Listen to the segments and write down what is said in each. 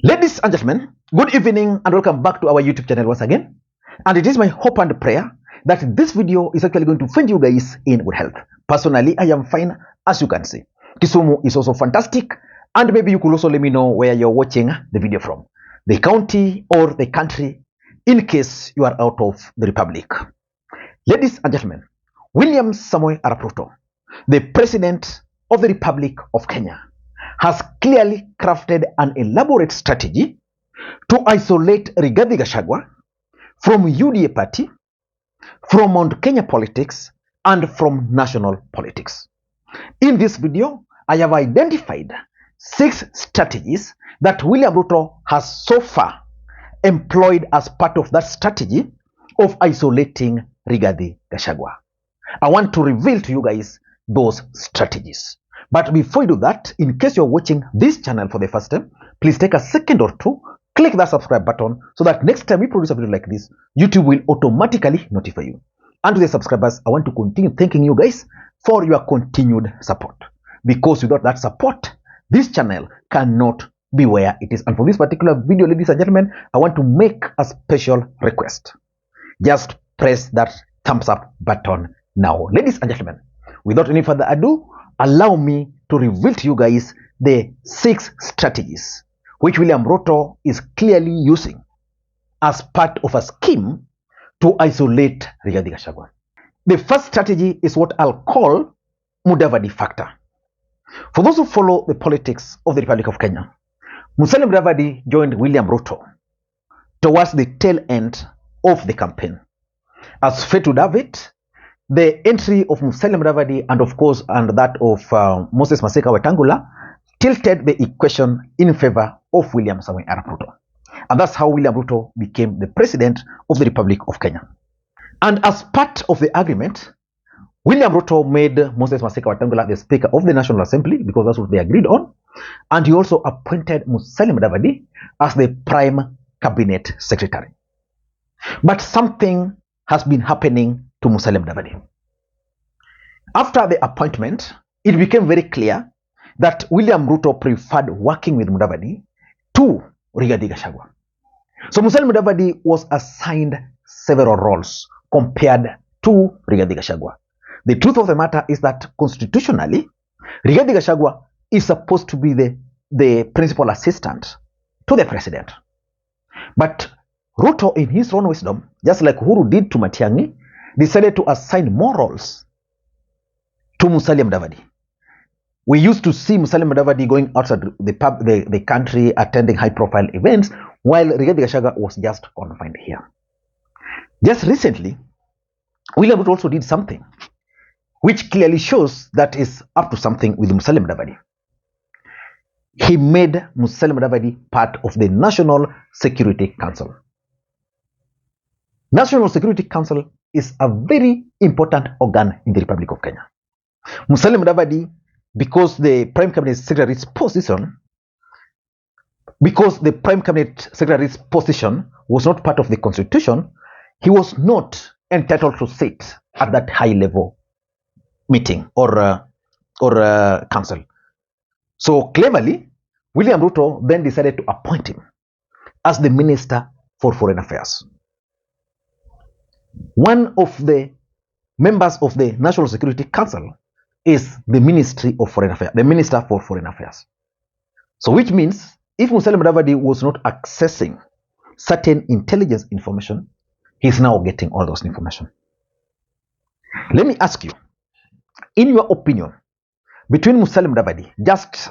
Ladies and gentlemen, good evening and welcome back to our YouTube channel once again. And it is my hope and prayer that this video is actually going to find you guys in good health. Personally, I am fine, as you can see. Kisumu is also fantastic, and maybe you could also let me know where you're watching the video from, the county or the country, in case you are out of the republic. Ladies and gentlemen, William Samoei Arap Ruto, the President of the Republic of Kenya, has clearly crafted an elaborate strategy to isolate Rigathi Gachagua from UDF party, from Mount Kenya politics, and from national politics. In this video, I have identified 6 strategies that William Ruto has so far employed as part of that strategy of isolating Rigathi Gachagua. I want to reveal to you guys those strategies. But before you do that, in case you're watching this channel for the first time, please take a second or two, click that subscribe button so that next time we produce a video like this, YouTube will automatically notify you. And to the subscribers, I want to continue thanking you guys for your continued support. Because without that support, this channel cannot be where it is. And for this particular video, ladies and gentlemen, I want to make a special request. Just press that thumbs up button now. Ladies and gentlemen, without any further ado, allow me to reveal to you guys the 6 strategies which William Ruto is clearly using as part of a scheme to isolate Rigathi Gachagua. The first strategy is what I'll call Mudavadi Factor. For those who follow the politics of the Republic of Kenya, Mudavadi joined William Ruto towards the tail end of the campaign. As fate would have it, the entry of Mudavadi and of course and that of Moses Masika Wetangula tilted the equation in favor of William Samoei Arap Ruto. And that's how William Ruto became the President of the Republic of Kenya. And as part of the agreement, William Ruto made Moses Masika Wetangula the Speaker of the National Assembly because that's what they agreed on. And he also appointed Mudavadi as the Prime Cabinet Secretary. But something has been happening to Mudavadi. After the appointment, it became very clear that William Ruto preferred working with Mudavadi to Rigathi Gachagua. So Mudavadi was assigned several roles compared to Rigathi Gachagua. The truth of the matter is that constitutionally, Rigathi Gachagua is supposed to be the principal assistant to the president. But Ruto, in his own wisdom, just like Uhuru did to Matiang'i, decided to assign more roles to Mudavadi. We used to see Mudavadi going outside the country, attending high-profile events, while Rigathi Gachagua was just confined here. Just recently, William Ruto also did something which clearly shows that is up to something with Mudavadi. He made Mudavadi part of the National Security Council. National Security Council is a very important organ in the Republic of Kenya. Mudavadi, because the Prime Cabinet Secretary's position, was not part of the Constitution, he was not entitled to sit at that high-level meeting or council. So cleverly, William Ruto then decided to appoint him as the Minister for Foreign Affairs. One of the members of the National Security Council is the Ministry of Foreign Affairs, the Minister for Foreign Affairs. So which means if Mudavadi was not accessing certain intelligence information, he's now getting all those information. Let me ask you, in your opinion, between Mudavadi, just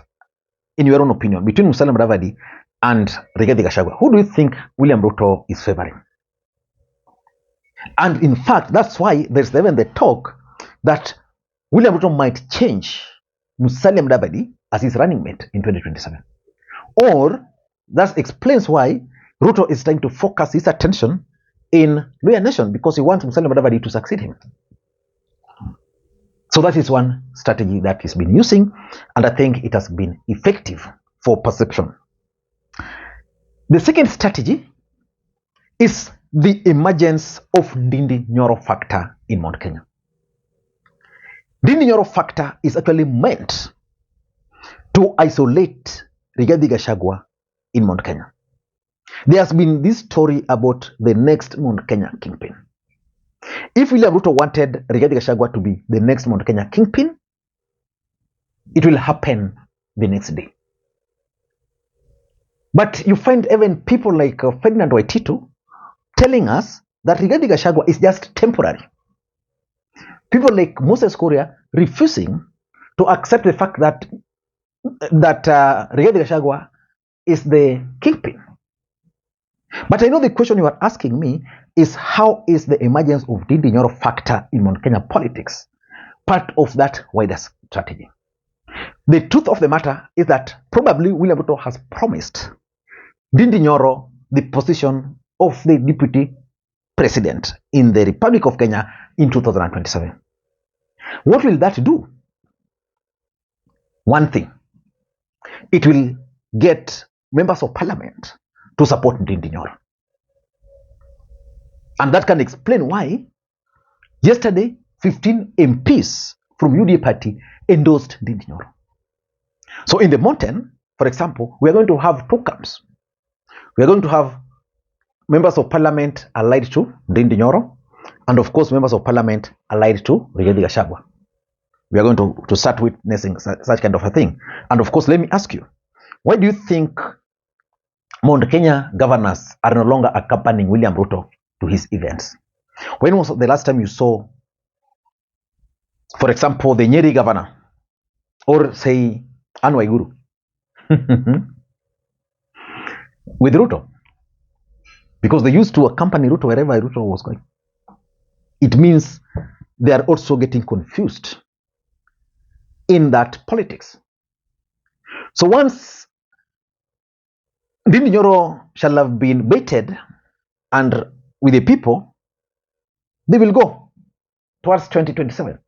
in your own opinion, between Mudavadi and Rigathi Gachagua, who do you think William Ruto is favoring? And in fact, that's why there's even the talk that William Ruto might change Mudavadi as his running mate in 2027. Or that explains why Ruto is trying to focus his attention in Luhya Nation, because he wants Mudavadi to succeed him. So that is one strategy that he's been using, and I think it has been effective for perception. The second strategy is the emergence of Ndindi Nyoro Factor in Mount Kenya. Ndindi Nyoro Factor is actually meant to isolate Rigathi Gachagua in Mount Kenya. There has been this story about the next Mount Kenya kingpin. If William Ruto wanted Rigathi Gachagua to be the next Mount Kenya kingpin, it will happen the next day. But you find even people like Ferdinand Waititu telling us that Rigathi Gachagua is just temporary. People like Moses Kuria refusing to accept the fact that Rigathi Gachagua is the kingpin. But I know the question you are asking me is, how is the emergence of Ndindi Nyoro factor in Mount Kenya politics part of that wider strategy? The truth of the matter is that probably William Ruto has promised Ndindi Nyoro the position of the deputy president in the Republic of Kenya in 2027. What will that do? One thing, it will get members of parliament to support Ndindi Nyoro. And that can explain why yesterday 15 MPs from UDF party endorsed Ndindi Nyoro. So in the mountain, for example, we are going to have two camps. We are going to have members of parliament allied to Ndindi Nyoro, and of course members of parliament allied to Rigathi Gachagua. We are going to start witnessing such kind of a thing. And of course, let me ask you, why do you think Mount Kenya governors are no longer accompanying William Ruto to his events? When was the last time you saw, for example, the Nyeri governor, or say Anne Waiguru with Ruto? Because they used to accompany Ruto wherever Ruto was going. It means they are also getting confused in that politics. So once Ndindi Nyoro shall have been baited and with the people, they will go towards 2027.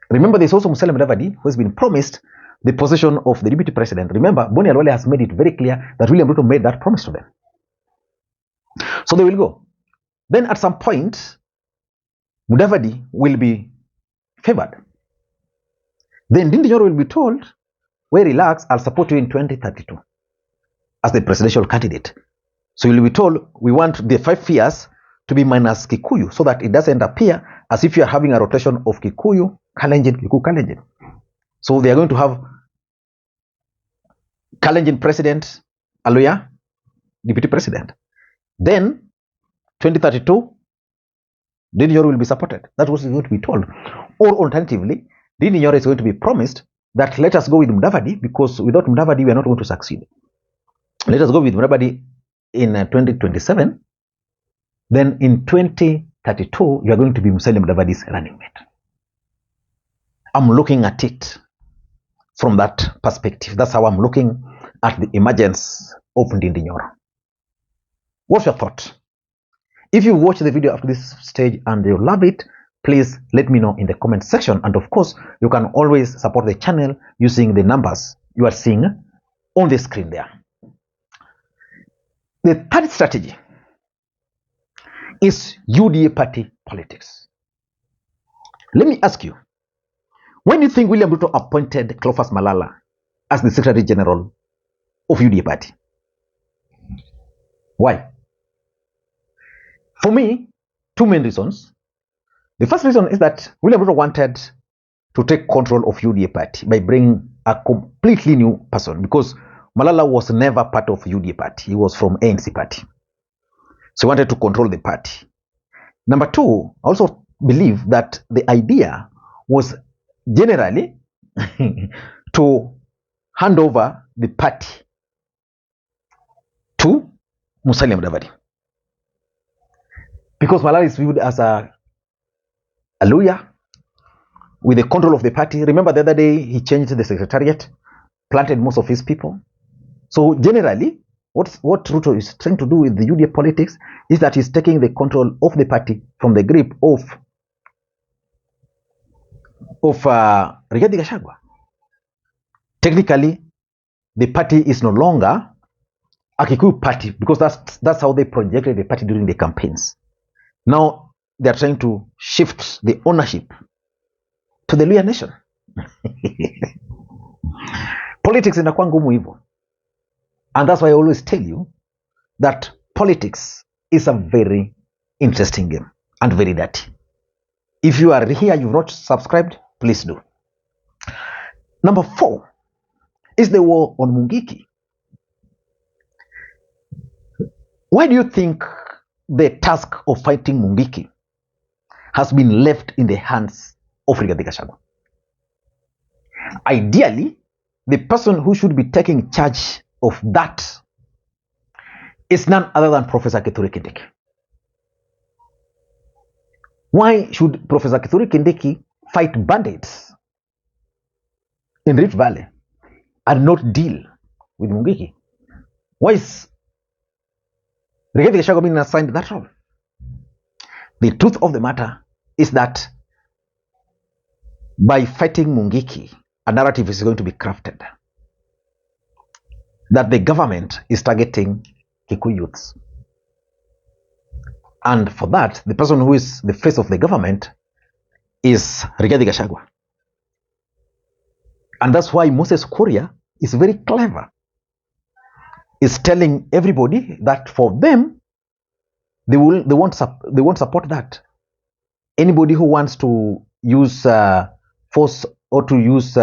Remember, there's also Musalia Mudavadi, who has been promised the position of the deputy president. Remember, Boni Alwale has made it very clear that William Ruto made that promise to them. So they will go. Then at some point, Mudavadi will be favored. Then Ndindi Nyoro will be told, well, relax, I'll support you in 2032 as the presidential candidate. So you'll be told, we want the 5 years to be minus Kikuyu, so that it doesn't appear as if you are having a rotation of Kikuyu, Kalenjin, Kikuyu, Kalenjin. So they are going to have Kalenjin president, Aluya, deputy president. Then 2032, Ndindi Nyoro will be supported. That's what is going to be told. Or alternatively, Ndindi Nyoro is going to be promised that let us go with Mudavadi, because without Mudavadi we are not going to succeed. Let us go with Mudavadi in 2027. Then in 2032, you are going to be Musalia Mudavadi's running mate. I'm looking at it from that perspective. That's how I'm looking at the emergence of Ndindi Nyoro. What's your thought? If you watch the video up to this stage and you love it, please let me know in the comment section. And of course, you can always support the channel using the numbers you are seeing on the screen there. The third strategy is UDA party politics. Let me ask you, when do you think William Ruto appointed Cleophas Malala as the Secretary General of UDA party? Why? For me, two main reasons. The first reason is that William Ruto wanted to take control of UDA party by bringing a completely new person, because Malala was never part of UDA party. He was from ANC party. So he wanted to control the party. Number two, I also believe that the idea was generally to hand over the party to Musalia Mudavadi, because Malala is viewed as a lawyer with the control of the party. Remember the other day he changed the secretariat, planted most of his people. So generally, what Ruto is trying to do with the UDF politics is that he's taking the control of the party from the grip of Rigathi Gachagua. Technically, the party is no longer a Kikuyu party, because that's how they projected the party during the campaigns. Now they are trying to shift the ownership to the Luhya nation. Politics inakuwa ngumu hivyo. And that's why I always tell you that politics is a very interesting game and very dirty. If you are here, you've not subscribed, please do. Number 4 is the war on Mungiki. Why do you think the task of fighting Mungiki has been left in the hands of Rigathi Gachagua? Ideally, the person who should be taking charge of that is none other than Professor Kithure Kindiki. Why should Professor Kithure Kindiki fight bandits in Rift Valley and not deal with Mungiki? Why is Rigathi Gachagua being assigned that role? The truth of the matter is that by fighting Mungiki, a narrative is going to be crafted that the government is targeting Kikuyu youths. And for that, the person who is the face of the government is Rigathi Gachagua. And that's why Moses Kuria is very clever. Is telling everybody that for them, they won't support that. Anybody who wants to use force or to use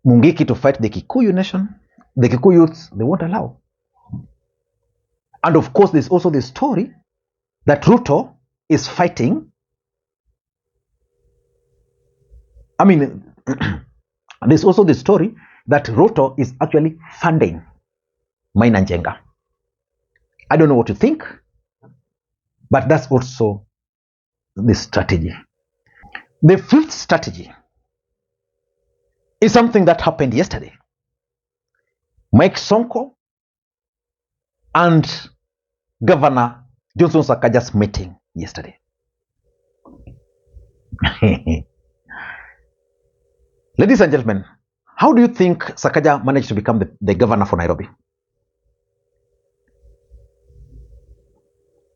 Mungiki to fight the Kikuyu nation, the Kikuyu youths, they won't allow. And of course, there's also the story that Ruto is fighting. I mean, there's also the story that Ruto is actually funding Maina Njenga. I don't know what to think, but that's also the strategy. The 5th strategy is something that happened yesterday. Mike Sonko and Governor Johnson Sakaja's meeting yesterday. Ladies and gentlemen, how do you think Sakaja managed to become the governor for Nairobi?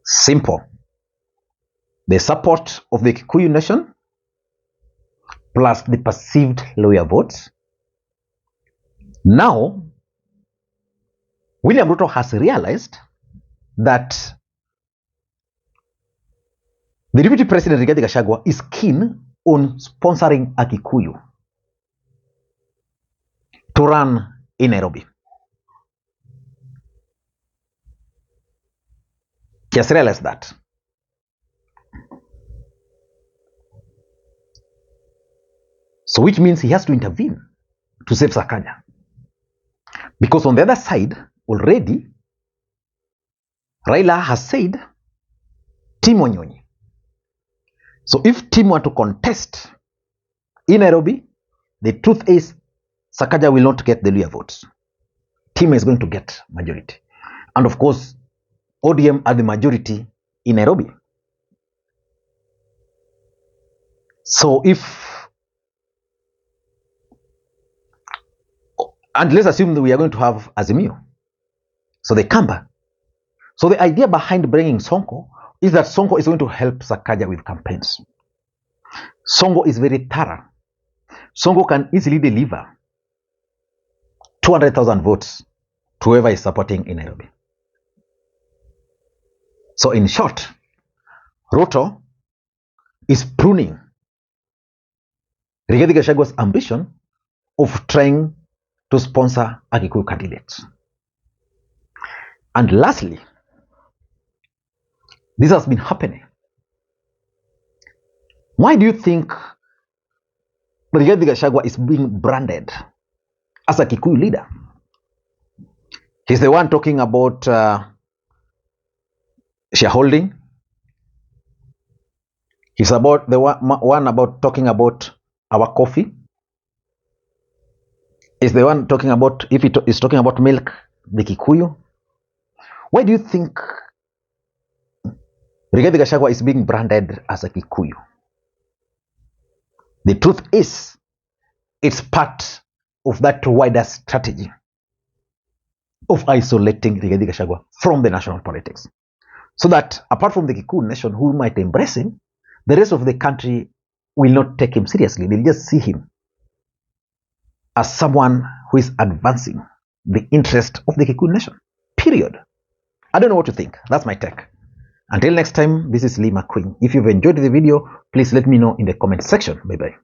Simple. The support of the Kikuyu nation plus the perceived loyal votes. Now, William Ruto has realized that the Deputy President Rigathi Gachagua is keen on sponsoring a Kikuyu to run in Nairobi. He has realized that. So which means he has to intervene to save Sakaja. Because on the other side, already, Raila has said, Tim Wanyonyi. So if Tim were to contest in Nairobi, the truth is Sakaja will not get the Luhya votes. Tim is going to get majority. And of course, ODM are the majority in Nairobi. So and let's assume that we are going to have Azimio. So the Kamba. So the idea behind bringing Sonko is that Sonko is going to help Sakaja with campaigns. Sonko is very thorough. Sonko can easily deliver 200,000 votes to whoever is supporting in Nairobi. So in short, Ruto is pruning Rigathi Gachagua's ambition of trying to sponsor a Kikuyu candidate. And lastly, this has been happening. Why do you think Rigathi Gachagua is being branded as a Kikuyu leader? He's the one talking about shareholding. He's about the one about talking about our coffee. Is the one talking about, if he is talking about milk, the Kikuyu. Why do you think Rigathi Gachagua is being branded as a Kikuyu? The truth is, it's part of that wider strategy of isolating Rigathi Gachagua from the national politics. So that apart from the Kikuyu nation who might embrace him, the rest of the country will not take him seriously. They'll just see him as someone who is advancing the interest of the Kikuyu nation. Period. I don't know what to think. That's my take. Until next time, this is Lee Makwiny. If you've enjoyed the video, please let me know in the comment section. Bye-bye.